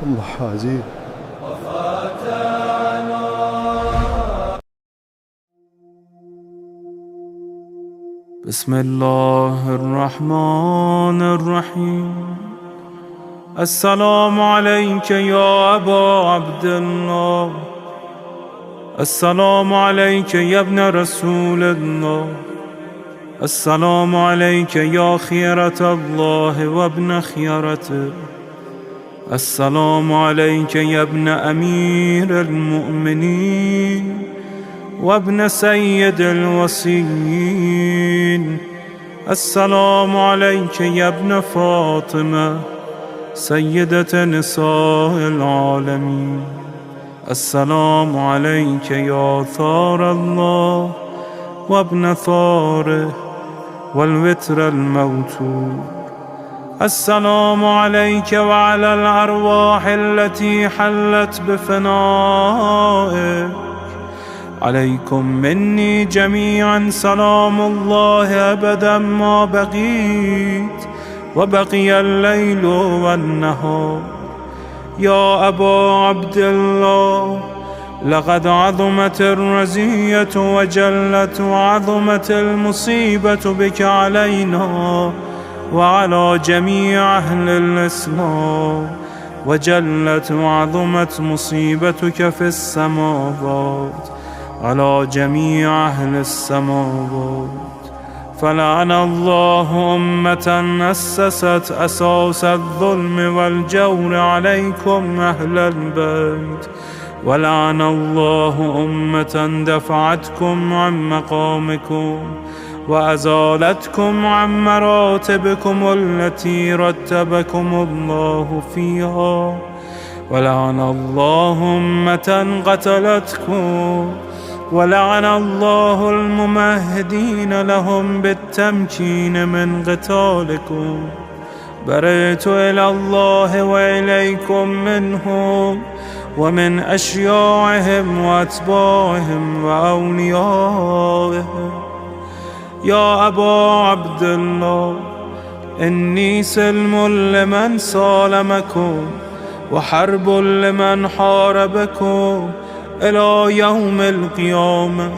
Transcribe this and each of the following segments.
الله حازين. بسم الله الرحمن الرحيم. السلام عليك يا أبا عبد الله، السلام عليك يا ابن رسول الله، السلام عليك يا خيرة الله وابن خيرته، السلام عليك يا ابن أمير المؤمنين وابن سيد الوصيين، السلام عليك يا ابن فاطمة سيدة نساء العالمين، السلام عليك يا ثار الله وابن ثاره والوتر الموتور، السلام عليك وعلى الأرواح التي حلت بفنائك، عليكم مني جميعا سلام الله أبدا ما بقيت وبقي الليل والنهار. يا أبا عبد الله، لقد عظمت الرزية وجلت وعظمت المصيبة بك علينا وعلى جميع أهل الإسلام، وجلت وعظمت مصيبتك في السماوات على جميع أهل السماوات. فلعن الله أمة أسست أساس الظلم والجور عليكم أهل البيت، ولعن الله أمة دفعتكم عن مقامكم وأزالتكم عن مراتبكم التي رتبكم الله فيها، ولعن الله أمة قتلتكم، ولعن الله الممهدين لهم بالتمكين من قتالكم. برئت إلى الله وإليكم منهم ومن أشياعهم وأتباعهم وأوليائهم. يا أبا عبد الله، إني سلم لمن سالمكم وحرب لمن حاربكم إلى يوم القيامة.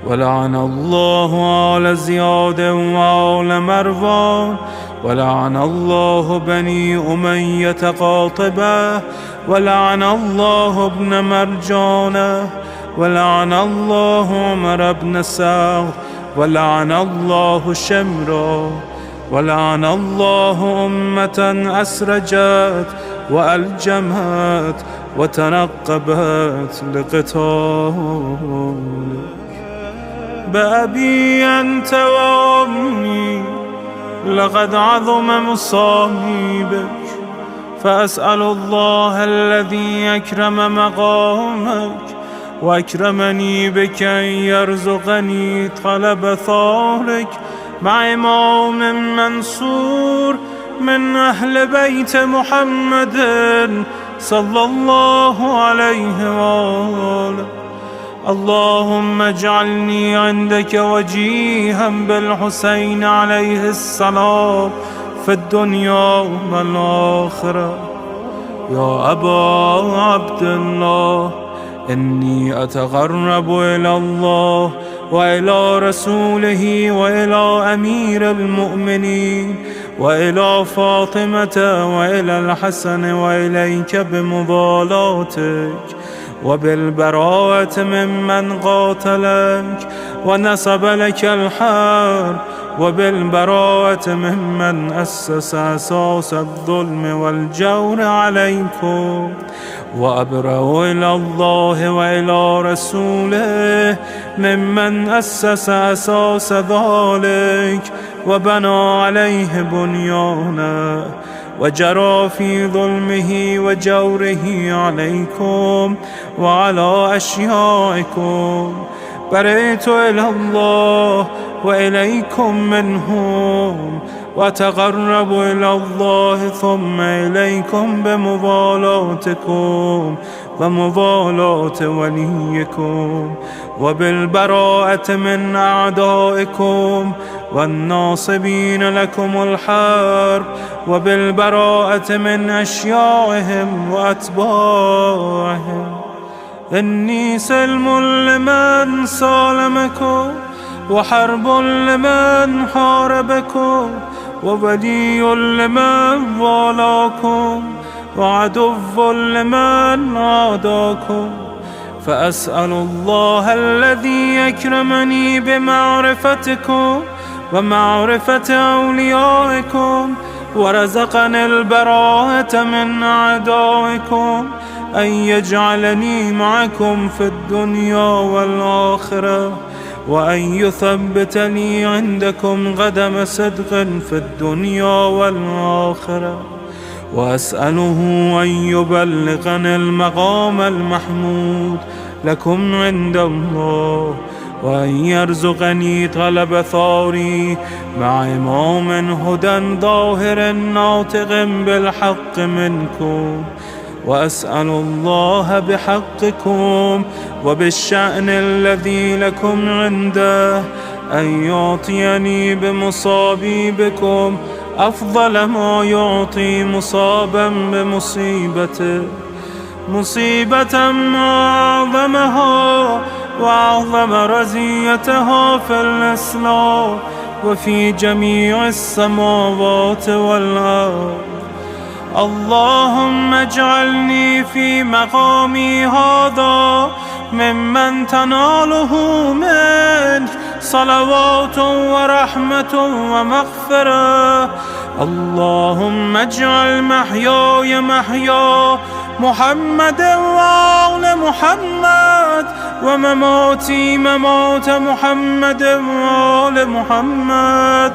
ولعن الله آل زياد وآل مروان، ولعن الله بني أمية قاطبة، ولعن الله ابن مرجانة، ولعن الله عمر بن سعد، ولعن الله شمرا، ولعن الله أمة أسرجت وألجمت وتنقبت لقتالك. بأبي أنت وأمي لقد عظم مصائبك، فأسأل الله الذي أكرم مقامك وأكرمني بك أن يرزقني طلب ثارك مع إمام منصور من أهل بيت محمد صلى الله عليه وآله. اللهم اجعلني عندك وجيها بالحسين عليه السلام في الدنيا والآخرة. يا أبا عبد الله، إني أتقرب إلى الله وإلى رسوله وإلى أمير المؤمنين وإلى فاطمة وإلى الحسن وإليك بمضالاتك وبالبراءة ممن قاتلك ونسب لك الحرب، وبالبراءة ممن أسس أساس الظلم والجور عليكم. وأبرأ إلى الله وإلى رسوله ممن أسس أساس ذلك وبنى عليه بنيانا وجرى في ظلمه وجوره عليكم وعلى أشيائكم. برئت إلى الله وإليكم منهم، وأتقرب إلى الله ثم إليكم بمضالاتكم ومضالاة وليكم، وبالبراءة من أعدائكم والناصبين لكم الحرب، وبالبراءة من أشياعهم وأتباعهم. إني سلم لمن سالمكم، وحرب لمن حاربكم، وولي لمن والاكم، وعدو لمن عاداكم. فأسأل الله الذي يكرمني بمعرفتكم ومعرفة أوليائكم، ورزقني البراءة من أعدائكم، أن يجعلني معكم في الدنيا والآخرة، وأن يثبت لي عندكم قدم صدق في الدنيا والآخرة. وأسأله أن يبلغني المقام المحمود لكم عند الله، وأن يرزقني طلب ثاري مع إمام هدى ظاهر ناطق بالحق منكم. وأسأل الله بحقكم وبالشأن الذي لكم عنده أن يعطيني بمصابي بكم أفضل ما يعطي مصابا بمصيبته، مصيبة ما أعظمها وأعظم رزيتها في الإسلام وفي جميع السماوات والأرض. اللهم اجعلني في مقامي هذا ممن تناله منك صلوات ورحمة ومغفرة. اللهم اجعل محياي محيا محمد وآل محمد، ومماتي ممات محمد وآل محمد.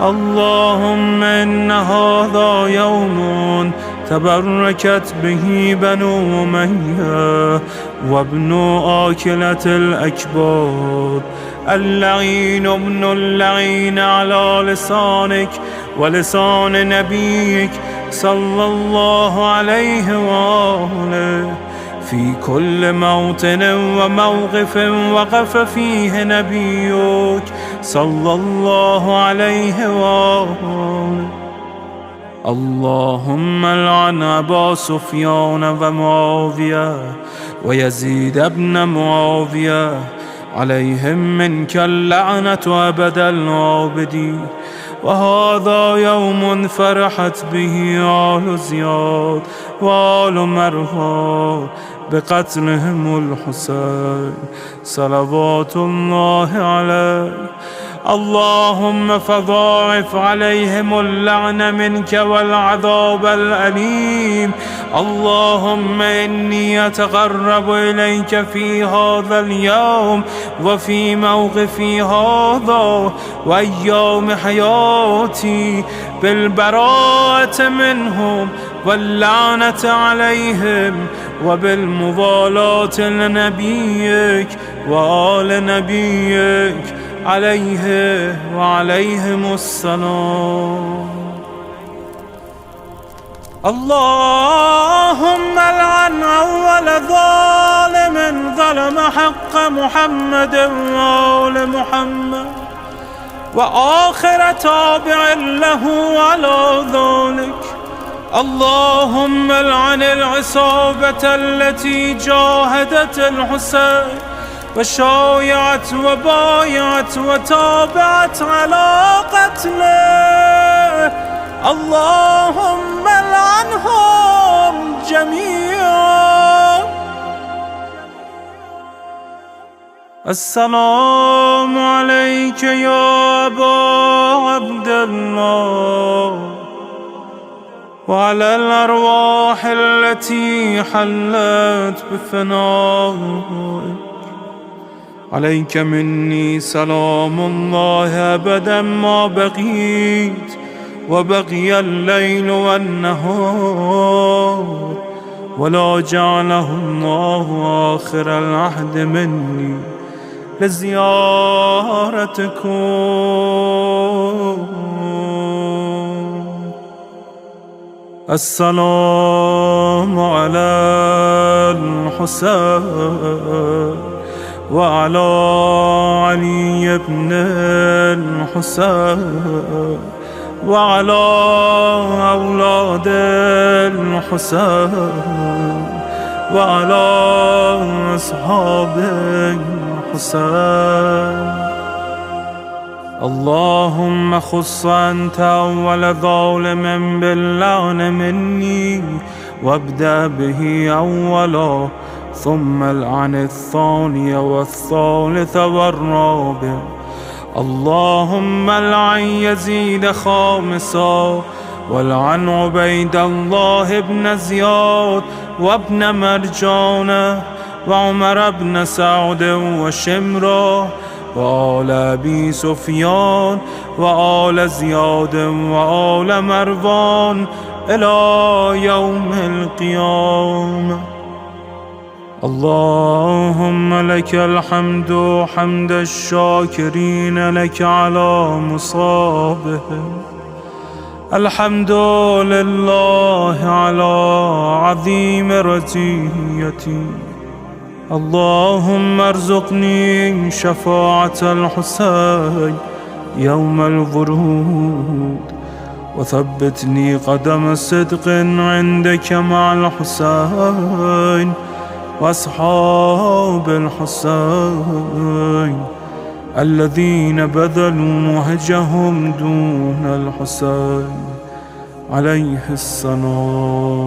اللهم إن هذا يوم تبركت به بنو أمية وابن آكلة الأكباد، اللعين ابن اللعين على لسانك ولسان نبيك صلى الله عليه وآله، في كل موطن وموقف وقف فيه نبيك صلى الله عليه وآله. اللهم لعن أبا سفيان ومعاوية ويزيد بن معاوية، عليهم منك اللعنة أبد العابدين. وهذا يوم فرحت به آل زياد وآل مروان بقتلهم الحسين صلوات الله عليه. اللهم فضاعف عليهم اللعن منك والعذاب الأليم. اللهم إني أتقرب إليك في هذا اليوم وفي موقفي هذا وأيام حياتي بالبراءة منهم واللعنة عليهم، وبالمضالاة لنبيك وآل نبيك عليه وعليهم السلام. اللهم لعن أول ظالم ظلم حق محمد وآل محمد، وآخر تابع له على ذلك. اللهم لعن العصابة التي جاهدت الحسين وشايعت وبايعت وتابعت على قتله. اللهم لعنهم جميعا. السلام عليك يا أبا عبد الله، وعلى الأرواح التي حلت بفنائك. عليك مني سلام الله أبدا ما بقيت وبقي الليل والنهار، ولا جعله الله آخر العهد مني لزيارتكم. السلام على الحسين وعلى علي بن الحسين وعلى أولاد الحسين وعلى أصحاب الحسين. اللهم خص أنت أول ظالم باللعن مني وابدأ به أولا، ثم العن الثاني والثالث والرابع. اللهم العن يزيد خامسا، والعن عبيد الله بن زياد وابن مرجانة وعمر بن سعد وشمرة وآل أبي سفيان وآل زياد وآل مروان إلى يوم القيامة. اللهم لك الحمد حمد الشاكرين لك على مصابهم. الحمد لله على عظيم رزيتي. اللهم ارزقني شفاعة الحسين يوم الورود، وثبتني قدم صدق عندك مع الحسين وأصحاب الحسين الذين بذلوا مهجهم دون الحسين عليه السلام.